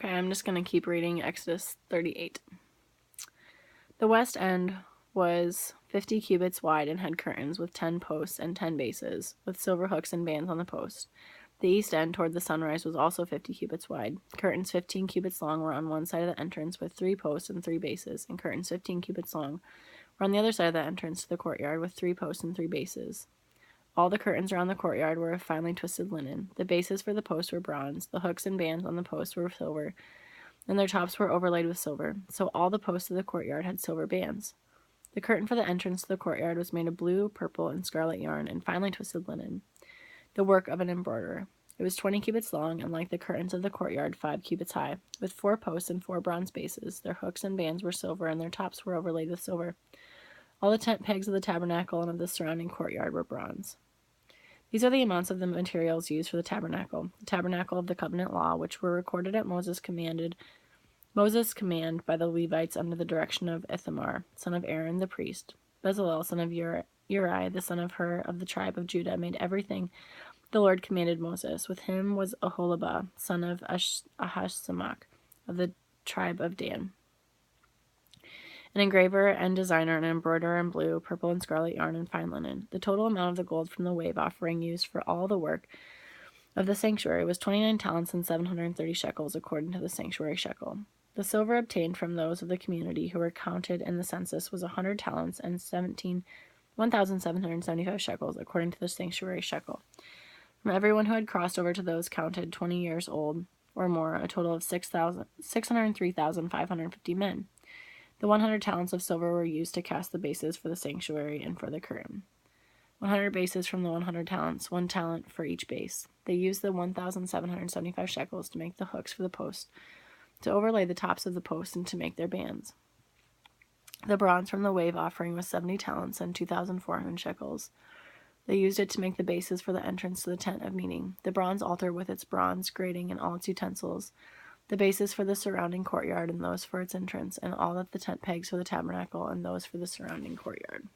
Okay, I'm just going to keep reading Exodus 38. The west end was 50 cubits wide and had curtains with 10 posts and 10 bases, with silver hooks and bands on the posts. The east end toward the sunrise was also 50 cubits wide. Curtains 15 cubits long were on one side of the entrance with 3 posts and 3 bases, and curtains 15 cubits long were on the other side of the entrance to the courtyard with 3 posts and 3 bases. All the curtains around the courtyard were of finely twisted linen. The bases for the posts were bronze. The hooks and bands on the posts were silver, and their tops were overlaid with silver. So all the posts of the courtyard had silver bands. The curtain for the entrance to the courtyard was made of blue, purple, and scarlet yarn and finely twisted linen, the work of an embroiderer. It was 20 cubits long, and like the curtains of the courtyard, 5 cubits high, with 4 posts and 4 bronze bases. Their hooks and bands were silver, and their tops were overlaid with silver. All the tent pegs of the tabernacle and of the surrounding courtyard were bronze. These are the amounts of the materials used for the tabernacle of the covenant law, which were recorded at Moses' command by the Levites under the direction of Ithamar, son of Aaron the priest. Bezalel, son of Uri, the son of Hur of the tribe of Judah, made everything the Lord commanded Moses. With him was Aholibah, son of Ahisamach of the tribe of Dan, an engraver and designer, an embroiderer in blue, purple, and scarlet yarn and fine linen. The total amount of the gold from the wave offering used for all the work of the sanctuary was 29 talents and 730 shekels, according to the sanctuary shekel. The silver obtained from those of the community who were counted in the census was 100 talents and 1,775 shekels, according to the sanctuary shekel. From everyone who had crossed over to those counted 20 years old or more, a total of 603,550 men. The 100 talents of silver were used to cast the bases for the sanctuary and for the curtain. 100 bases from the 100 talents, 1 talent for each base. They used the 1,775 shekels to make the hooks for the post, to overlay the tops of the posts, and to make their bands. The bronze from the wave offering was 70 talents and 2,400 shekels. They used it to make the bases for the entrance to the tent of meeting, the bronze altar with its bronze grating and all its utensils, the bases for the surrounding courtyard and those for its entrance, and all of the tent pegs for the tabernacle and those for the surrounding courtyard.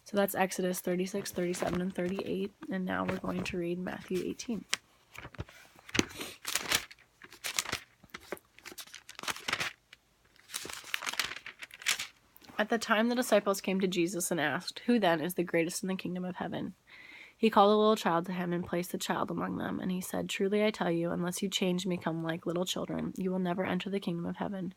So that's Exodus 36, 37, and 38, and now we're going to read Matthew 18. At the time the disciples came to Jesus and asked, "Who then is the greatest in the kingdom of heaven?" He called a little child to him and placed the child among them, and he said, "Truly I tell you, unless you change and become like little children, you will never enter the kingdom of heaven.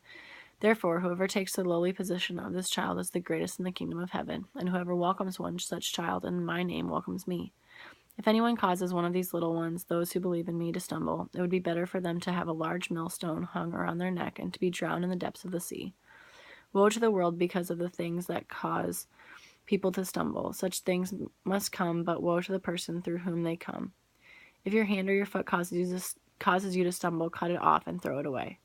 Therefore, whoever takes the lowly position of this child is the greatest in the kingdom of heaven, and whoever welcomes one such child in my name welcomes me. If anyone causes one of these little ones, those who believe in me, to stumble, it would be better for them to have a large millstone hung around their neck and to be drowned in the depths of the sea. Woe to the world because of the things that cause people to stumble. Such things must come, but woe to the person through whom they come. If your hand or your foot causes you to stumble, cut it off and throw it away.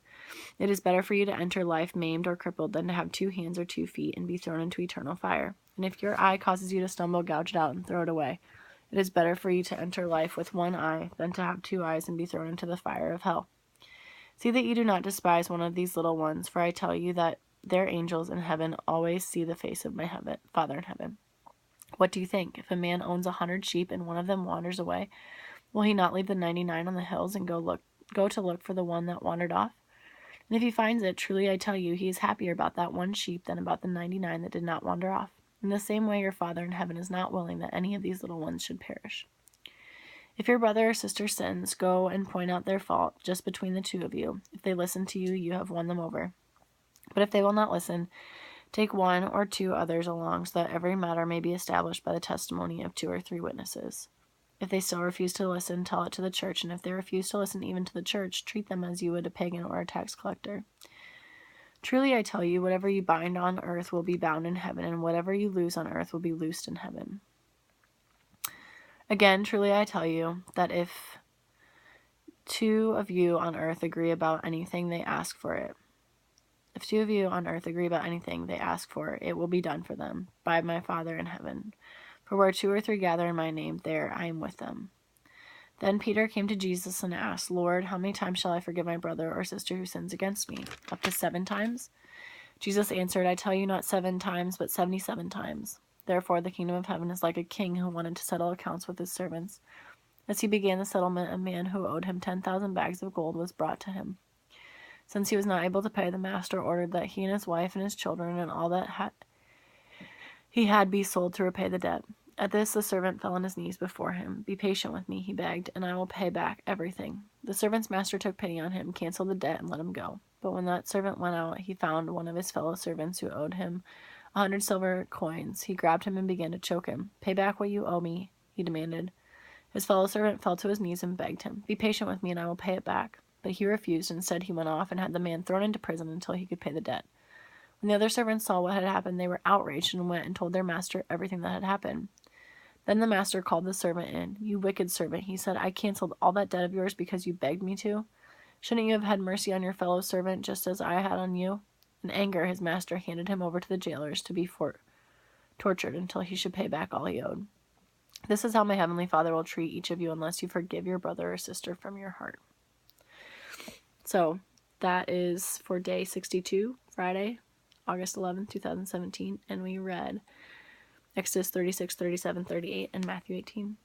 It is better for you to enter life maimed or crippled than to have 2 hands or 2 feet and be thrown into eternal fire. And if your eye causes you to stumble, gouge it out and throw it away. It is better for you to enter life with 1 eye than to have 2 eyes and be thrown into the fire of hell. See that you do not despise one of these little ones, for I tell you that their angels in heaven always see the face of my Father in heaven. What do you think? If a man owns 100 sheep and one of them wanders away, will he not leave the 99 on the hills and go to look for the one that wandered off? And if he finds it, truly I tell you, he is happier about that one sheep than about the 99 that did not wander off. In the same way, your Father in heaven is not willing that any of these little ones should perish. If your brother or sister sins, go and point out their fault just between the 2 of you. If they listen to you, you have won them over. But if they will not listen, take 1 or 2 others along, so that every matter may be established by the testimony of 2 or 3 witnesses. If they still refuse to listen, tell it to the church, and if they refuse to listen even to the church, treat them as you would a pagan or a tax collector. Truly I tell you, whatever you bind on earth will be bound in heaven, and whatever you loose on earth will be loosed in heaven. Again, truly I tell you, that if 2 of you on earth agree about anything they ask for it, If 2 of you on earth agree about anything they ask for, it will be done for them by my Father in heaven. For where 2 or 3 gather in my name, there I am with them." Then Peter came to Jesus and asked, "Lord, how many times shall I forgive my brother or sister who sins against me? Up to 7 times?" Jesus answered, "I tell you, not 7 times, but 77 times. Therefore the kingdom of heaven is like a king who wanted to settle accounts with his servants. As he began the settlement, a man who owed him 10,000 bags of gold was brought to him. Since he was not able to pay, the master ordered that he and his wife and his children and all that he had be sold to repay the debt. At this, the servant fell on his knees before him. "Be patient with me," he begged, "and I will pay back everything." The servant's master took pity on him, canceled the debt, and let him go. But when that servant went out, he found one of his fellow servants who owed him 100 silver coins. He grabbed him and began to choke him. "Pay back what you owe me," he demanded. His fellow servant fell to his knees and begged him, "Be patient with me, and I will pay it back." But he refused. Instead, he went off and had the man thrown into prison until he could pay the debt. When the other servants saw what had happened, they were outraged and went and told their master everything that had happened. Then the master called the servant in. "You wicked servant," he said, "I canceled all that debt of yours because you begged me to. Shouldn't you have had mercy on your fellow servant just as I had on you?" In anger, his master handed him over to the jailers to be tortured until he should pay back all he owed. This is how my heavenly Father will treat each of you unless you forgive your brother or sister from your heart. So that is for day 62, Friday, August 11th, 2017, and we read Exodus 36, 37, 38, and Matthew 18.